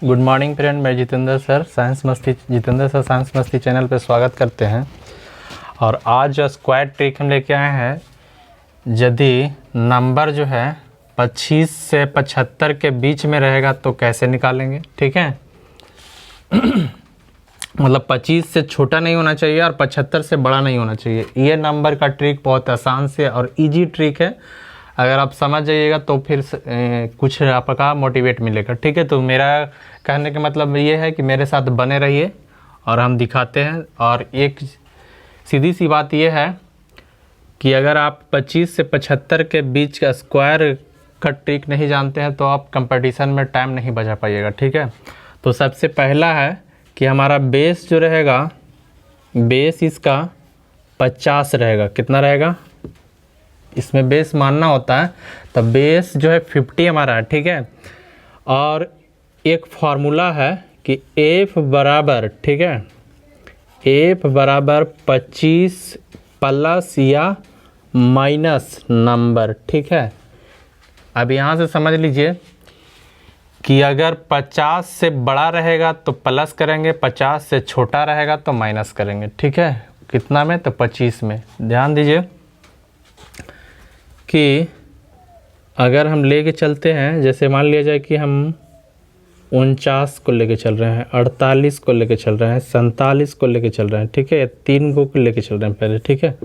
Good morning friend, मैं Jitendra sir science मस्ती channel पे स्वागत करते हैं। और आज जो स्क्वायर ट्रिक हम लेके आए हैं, यदि नंबर जो है 25 से 75 के बीच में रहेगा तो कैसे निकालेंगे। ठीक है मतलब 25 से छोटा नहीं होना चाहिए और 75 से बड़ा नहीं होना चाहिए। ये नंबर का ट्रिक बहुत आसान से और इजी ट्रिक है। अगर आप समझ जाइएगा तो फिर कुछ आपका मोटिवेट मिलेगा। ठीक है, तो मेरा कहने का मतलब ये है कि मेरे साथ बने रहिए और हम दिखाते हैं। और एक सीधी सी बात ये है कि अगर आप 25 से 75 के बीच का स्क्वायर का ट्रिक नहीं जानते हैं तो आप कंपटीशन में टाइम नहीं बचा पाइएगा। ठीक है, तो सबसे पहला है कि हमारा बेस जो रहेगा, बेस इसका 50 रहेगा। कितना रहेगा, इसमें बेस मानना होता है, तो बेस जो है 50 हमारा है। ठीक है, और एक फार्मूला है कि f बराबर, ठीक है, f बराबर 25 प्लस या माइनस नंबर। ठीक है, अब यहाँ से समझ लीजिए कि अगर 50 से बड़ा रहेगा तो प्लस करेंगे, 50 से छोटा रहेगा तो माइनस करेंगे। ठीक है, कितना में, तो 25 में। ध्यान दीजिए कि अगर हम लेके चलते हैं, जैसे मान लिया जाए कि हम 49 को लेके चल रहे हैं, 48 को लेके चल रहे हैं, 47 को लेके चल रहे हैं। ठीक है, 3 को लेके चल रहे हैं पहले। ठीक है,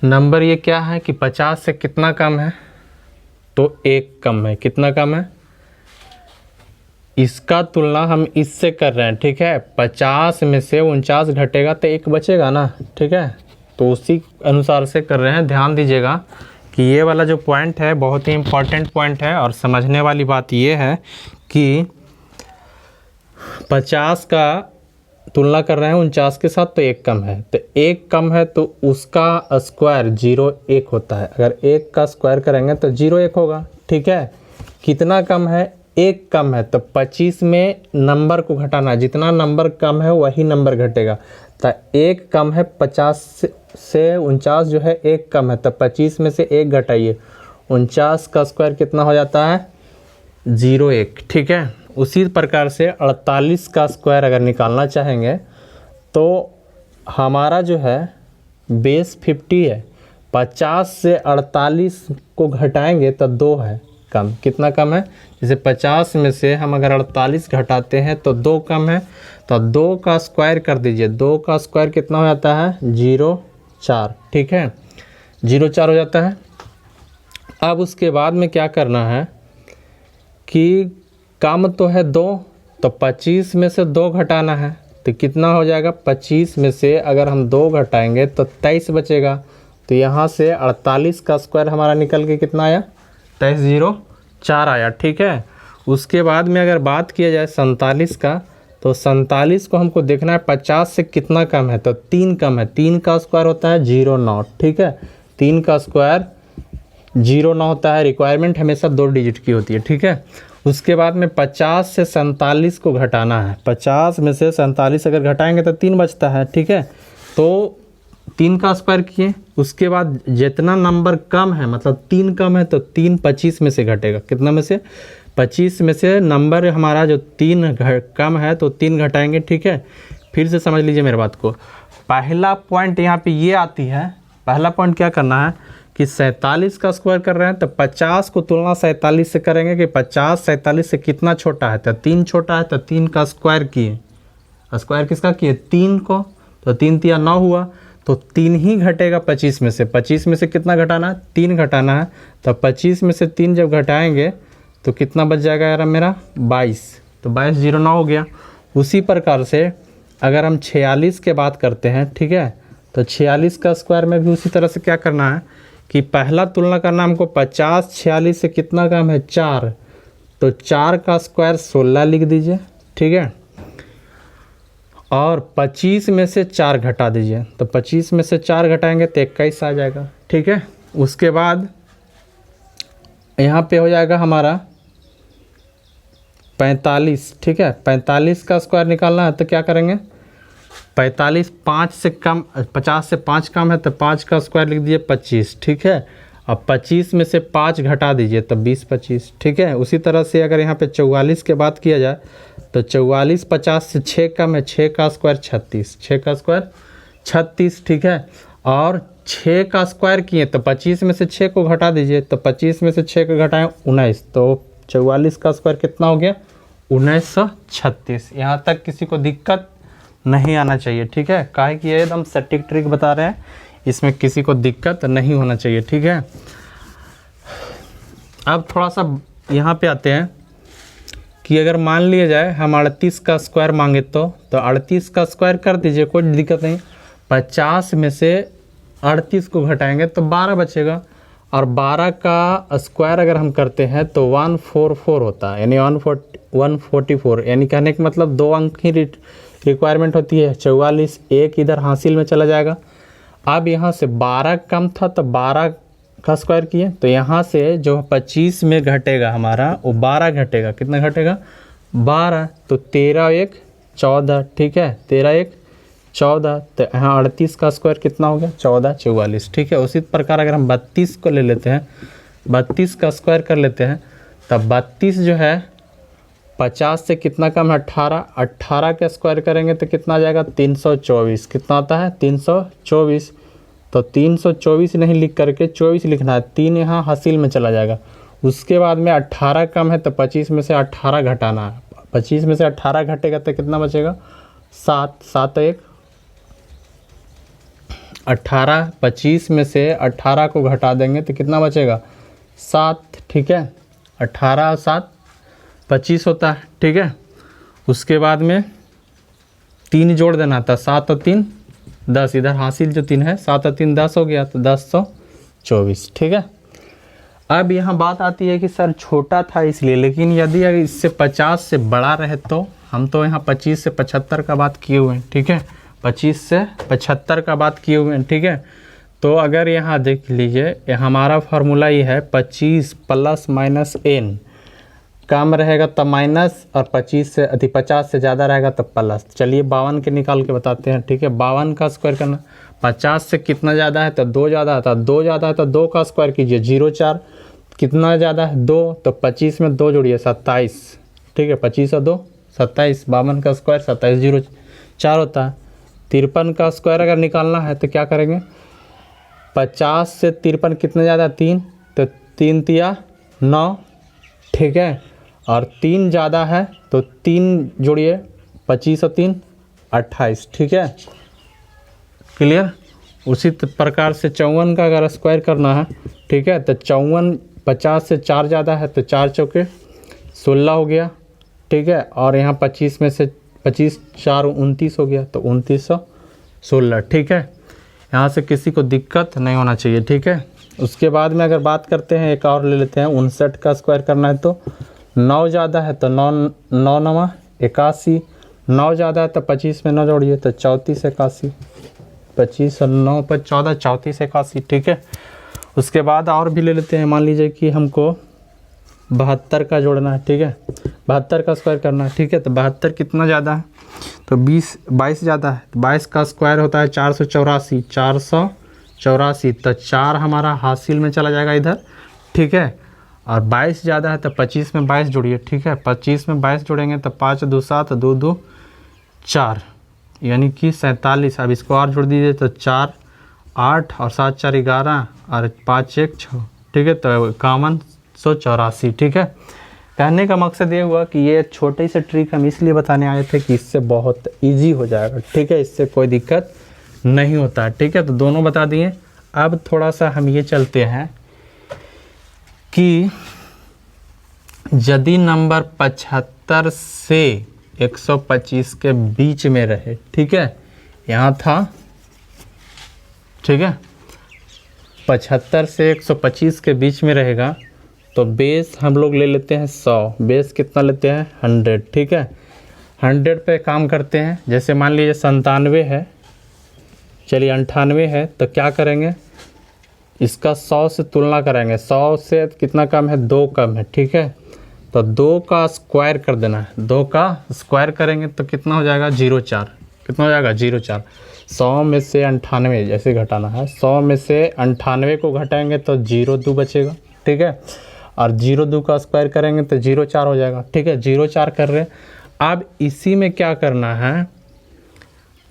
नंबर ये क्या है कि 50 से कितना कम है, तो 1 कम है। कितना कम है, इसका तुलना हम इससे कर रहे हैं। ठीक है, 50 में से 49 घटेगा तो 1 बचेगा ना। ठीक है, तो उसी अनुसार से कर रहे हैं। ध्यान दीजिएगा कि ये वाला जो पॉइंट है बहुत ही इम्पॉर्टेंट पॉइंट है। और समझने वाली बात ये है कि 50 का तुलना कर रहे हैं 49 के साथ, तो 1 कम है, तो 1 कम है तो उसका स्क्वायर 0 1 होता है। अगर 1 का स्क्वायर करेंगे तो 0 1 होगा। ठीक है, कितना कम है, 1 कम है, तो 25 में नंबर को घटाना, जितना नंबर कम है वही नंबर घटेगा। तो 1 कम है, 50 से 49 जो है 1 कम है, तो 25 में से 1 घटाइए, 49 का स्क्वायर कितना हो जाता है, 0 1। ठीक है, उसी प्रकार से 48 का स्क्वायर अगर निकालना चाहेंगे तो हमारा जो है बेस 50 है, 50 से 48 को घटाएंगे तो 2 है कम। कितना कम है, जैसे 50 में से हम अगर 48 घटाते हैं तो 2 कम है, तो 2 का स्क्वायर कर दीजिए। 2 का स्क्वायर कितना हो जाता है, 0 4। ठीक है, 0 4 हो जाता है। अब उसके बाद में क्या करना है कि कम तो है 2, तो 25 में से 2 घटाना है, तो कितना हो जाएगा, 25 में से अगर हम 2 घटाएंगे तो 23 बचेगा। तो यहाँ से 48 का स्क्वायर हमारा निकल के कितना आया, 23 0 4 आया। ठीक है, उसके बाद में अगर बात किया जाए 47 का, तो 47 को हमको देखना है 50 से कितना कम है, तो 3 कम है। 3 का स्क्वायर होता है 0 9। ठीक है, 3 का स्क्वायर 0 9 होता है। रिक्वायरमेंट हमेशा 2 डिजिट की होती है। ठीक है, उसके बाद में 50 से 47 को घटाना है। 50 में से 47 अगर घटाएंगे तो 3 बचता है। ठीक है, तो 3 का स्क्वायर किए, उसके बाद जितना नंबर कम है, मतलब 3 कम है, तो 3 25 में से घटेगा। कितना में से, 25 में से नंबर हमारा जो 3 कम है तो 3 घटाएंगे। ठीक है, फिर से समझ लीजिए मेरे बात को। पहला पॉइंट यहाँ पे ये आती है, पहला पॉइंट क्या करना है कि 47 का स्क्वायर कर रहे हैं, तो 50 को तुलना 47 से करेंगे कि 50 47 से कितना छोटा है, तो 3 छोटा है, तो 3 का स्क्वायर किए। स्क्वायर किसका किए, 3 को, तो 3 3 9 हुआ, तो 3 ही घटेगा 25 में से। 25 में से कितना घटाना है, 3 घटाना है, तो 25 में से 3 जब घटाएंगे तो कितना बच जाएगा यार मेरा, 22, तो 22 0 9 हो गया। उसी प्रकार से अगर हम 46 के बात करते हैं, ठीक है, तो 46 का स्क्वायर में भी उसी तरह से क्या करना है कि पहला तुलना करना हमको, 50 46 से कितना कम है, 4, तो 4 का स्क्वायर 16 लिख दीजिए। ठीक है, और 25 में से 4 घटा दीजिए, तो 25 में से 4 घटाएंगे तो 21 आ जाएगा। ठीक है, उसके बाद यहाँ पे हो जाएगा हमारा 45। ठीक है, 45 का स्क्वायर निकालना है तो क्या करेंगे, 45 5 से कम, 50 से 5 कम है तो 5 का स्क्वायर लिख दीजिए 25। ठीक है, अब 25 में से 5 घटा दीजिए तब 20 25, ठीक है। उसी तरह से अगर यहाँ पे 44 के बात किया जाए तो 44 50 से 6 कम है, 6 का स्क्वायर 36, 6 का स्क्वायर 36, ठीक है। और 6 का स्क्वायर किए तो 25 में से 6 को घटा दीजिए तो 25 में से 6 को घटाएं 19, तो 44 का स्क्वायर कितना हो गया 1936। यहाँ तक किसी को दिक्कत नहीं आना चाहिए, ठीक है। काहे कि ये एकदम सटीक ट्रिक बता रहे हैं, इसमें किसी को दिक्कत नहीं होना चाहिए, ठीक है। अब थोड़ा सा यहाँ पे आते हैं कि अगर मान लिया जाए हम 38 का स्क्वायर मांगे तो 38 का स्क्वायर कर दीजिए, कोई दिक्कत नहीं। 50 में से 38 को घटाएंगे तो 12 बचेगा, और 12 का स्क्वायर अगर हम करते हैं तो 144 होता है, यानी 144, यानी कहने का मतलब 2 अंक ही रिक्वायरमेंट होती है। 44 एक इधर हासिल में चला जाएगा। अब यहाँ से 12 कम था तो 12 का स्क्वायर किए, तो यहाँ से जो 25 में घटेगा हमारा वो 12 घटेगा, कितना घटेगा 12, तो 13 1 14, ठीक है। 13 1 14, तो यहाँ 38 का स्क्वायर कितना हो गया 14 44, ठीक है। उसी प्रकार अगर हम 32 को ले लेते हैं, 32 का स्क्वायर कर लेते हैं, तब 32 जो है 50 से कितना कम है 18, 18 का स्क्वायर करेंगे तो कितना आ जाएगा 324, कितना आता है 324, तो 324 नहीं लिख करके 24 लिखना है, 3 यहाँ हासिल में चला जाएगा। उसके बाद में 18 कम है तो 25 में से 18 घटाना है, 25 में से 18 घटेगा तो कितना बचेगा 7, 7 1 18, 25 में से 18 को घटा देंगे तो कितना बचेगा 7, ठीक है। 18 और 7 25 होता है, ठीक है। उसके बाद में 3 जोड़ देना था, 7 और 3 10, इधर हासिल जो 3 है 7 और 3 10 हो गया, तो 1024, ठीक है। अब यहाँ बात आती है कि सर छोटा था इसलिए, लेकिन यदि अगर इससे 50 से बड़ा रहे तो हम तो यहाँ 25 से 75 का बात किए हुए हैं, ठीक है। 25 से 75 का बात किए हुए हैं, ठीक है। तो अगर यहाँ देख लीजिए हमारा फार्मूला ये है 25 प्लस माइनस n, कम रहेगा तब माइनस, और 25 से 50 से ज़्यादा रहेगा तब प्लस। चलिए 52 के निकाल के बताते हैं, ठीक है। 52 का स्क्वायर करना, 50 से कितना ज़्यादा है तो 2 ज़्यादा है, तो 2 ज़्यादा है तो 2 का स्क्वायर कीजिए, 0 4, कितना ज़्यादा है 2, तो 25 में 2 जोड़िए 27, ठीक है। 25 और 2 27, 52 का स्क्वायर 27 0 4 होता है। 53 का स्क्वायर अगर निकालना है तो क्या करेंगे, 50 से 53 कितना ज़्यादा 3, तो 3 तिया 9, ठीक है। और 3 ज़्यादा है तो 3 जोड़िए, 25 और 3 28, ठीक है। क्लियर। उसी प्रकार से 54 का अगर स्क्वायर करना है, ठीक है, तो 54 50 से 4 ज़्यादा है तो 4 चौके 16 हो गया, ठीक है। और यहाँ 25 में से 25 4 29 हो गया, तो 2916, ठीक है। यहाँ से किसी को दिक्कत नहीं होना चाहिए, ठीक है। उसके बाद में अगर बात करते हैं एक और ले लेते हैं, 59 का स्क्वायर करना है तो 9 ज़्यादा है तो 9 9 81, 9 ज़्यादा है तो 25 में 9 जोड़िए तो 34 81, 25 और 9 पर 14 34 81, ठीक है। उसके बाद और भी ले लेते हैं, मान लीजिए कि हमको 72 का जोड़ना है, ठीक है। 72 का स्क्वायर करना है, ठीक है। तो 72 कितना ज़्यादा है तो 22 ज़्यादा है, 22 का स्क्वायर होता है 484, 484, तो 4 हमारा हासिल में चला जाएगा इधर, ठीक है। और 22 ज़्यादा है तो 25 में 22 जोड़िए, ठीक है। 25 में 22 जोड़ेंगे तो 5 2 7, 2 2 4, यानी कि 47। अब इसको और जोड़ दीजिए तो 4 8 और 7 4 11 और 5 1 6, ठीक है। तो 5184, ठीक है। कहने का मकसद ये हुआ कि ये छोटे से ट्रिक हम इसलिए बताने आए थे कि इससे बहुत इजी हो जाएगा, ठीक है। इससे कोई दिक्कत नहीं होता है, ठीक है। तो दोनों बता दिए। अब थोड़ा सा हम ये चलते हैं कि यदि नंबर 75 से 125 के बीच में रहे, ठीक है, यहाँ था, ठीक है, 75 से 125 के बीच में रहेगा तो बेस हम लोग ले लेते हैं 100, बेस कितना लेते हैं 100, ठीक है। 100 पे काम करते हैं। जैसे मान लीजिए 97 है, चलिए 98 है, तो क्या करेंगे, इसका 100 से तुलना करेंगे। 100 से कितना कम है 2 कम है, ठीक है। तो 2 का स्क्वायर कर देना है, 2 का स्क्वायर करेंगे तो कितना हो जाएगा 04, कितना हो जाएगा 04। 100 में से 98 जैसे घटाना है, 100 में से 98 को घटाएंगे तो 0 2 बचेगा, ठीक है। और 0 2 का स्क्वायर करेंगे तो 0 4 हो जाएगा, ठीक है। 0 4 कर रहे हैं। अब इसी में क्या करना है,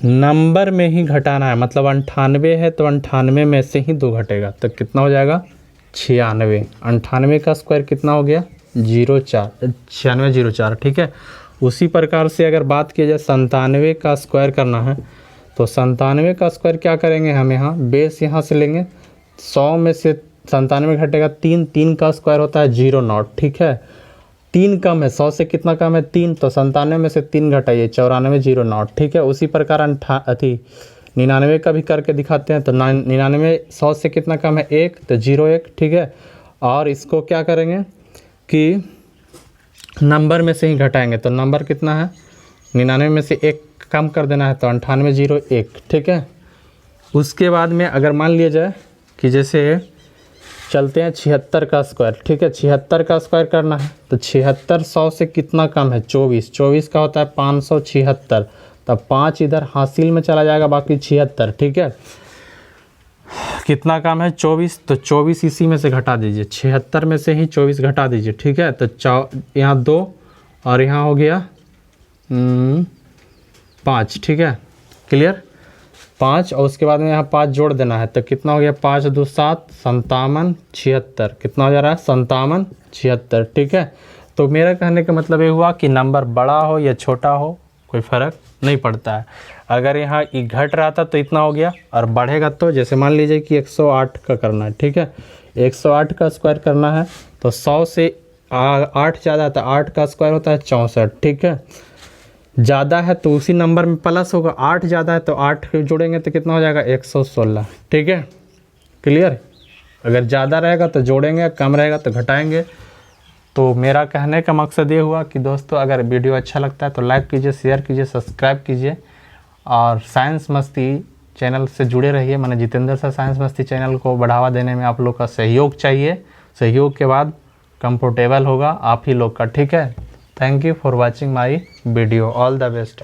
नंबर में ही घटाना है, मतलब 98 है तो 98 में से ही 2 घटेगा तो कितना हो जाएगा 96। 98 का स्क्वायर कितना हो गया 0 4, 96 0 4, ठीक है। उसी प्रकार से अगर बात की जाए 97 का स्क्वायर करना है तो 97 का स्क्वायर क्या करेंगे हम, यहाँ बेस यहाँ से लेंगे, 100 में से 97 घटेगा 3, 3 का स्क्वायर होता है 0 0, ठीक है। 3 कम है, 100 से कितना कम है 3, तो 97 में से 3 घटाइए 94 0 0, ठीक है। उसी प्रकार 99 का भी करके दिखाते हैं तो 99 100 से कितना कम है 1, तो 0 1, ठीक है। और इसको क्या करेंगे कि नंबर में से ही घटाएंगे तो नंबर कितना है 99 में से 1 कम कर देना है तो 98 0 1, ठीक है। उसके बाद में अगर मान लिया जाए कि जैसे चलते हैं 76 का स्क्वायर, ठीक है। 76 का स्क्वायर करना है तो 76 100 से कितना कम है 24, 24 का होता है 576, तब 5 इधर हासिल में चला जाएगा, बाकी 76, ठीक है। कितना कम है 24, तो 24 इसी में से घटा दीजिए, 76 में से ही 24 घटा दीजिए, ठीक है। तो यहाँ 2 और यहाँ हो गया 5, ठीक है, क्लियर। 5 और उसके बाद में यहाँ 5 जोड़ देना है तो कितना हो गया 5 2 7, 57 76, कितना हो जा रहा है 57 76, ठीक है। तो मेरा कहने का मतलब ये हुआ कि नंबर बड़ा हो या छोटा हो कोई फ़र्क नहीं पड़ता है। अगर यहाँ घट रहा था तो इतना हो गया, और बढ़ेगा तो जैसे मान लीजिए कि 108 का करना है, ठीक है। 108 का स्क्वायर करना है तो 100 से 8 ज़्यादा है तो 8 का स्क्वायर होता है 64, ठीक है। ज़्यादा है तो उसी नंबर में प्लस होगा, 8 ज़्यादा है तो 8 जोड़ेंगे तो कितना हो जाएगा 116, ठीक है, क्लियर। अगर ज़्यादा रहेगा तो जोड़ेंगे, कम रहेगा तो घटाएंगे। तो मेरा कहने का मकसद ये हुआ कि दोस्तों अगर वीडियो अच्छा लगता है तो लाइक कीजिए, शेयर कीजिए, सब्सक्राइब कीजिए और साइंस मस्ती चैनल से जुड़े रहिए। मैंने जितेंद्र सर साइंस मस्ती चैनल को बढ़ावा देने में आप लोग का सहयोग चाहिए, सहयोग के बाद कंफर्टेबल होगा आप ही लोग का, ठीक है। Thank you for watching my video, all the best.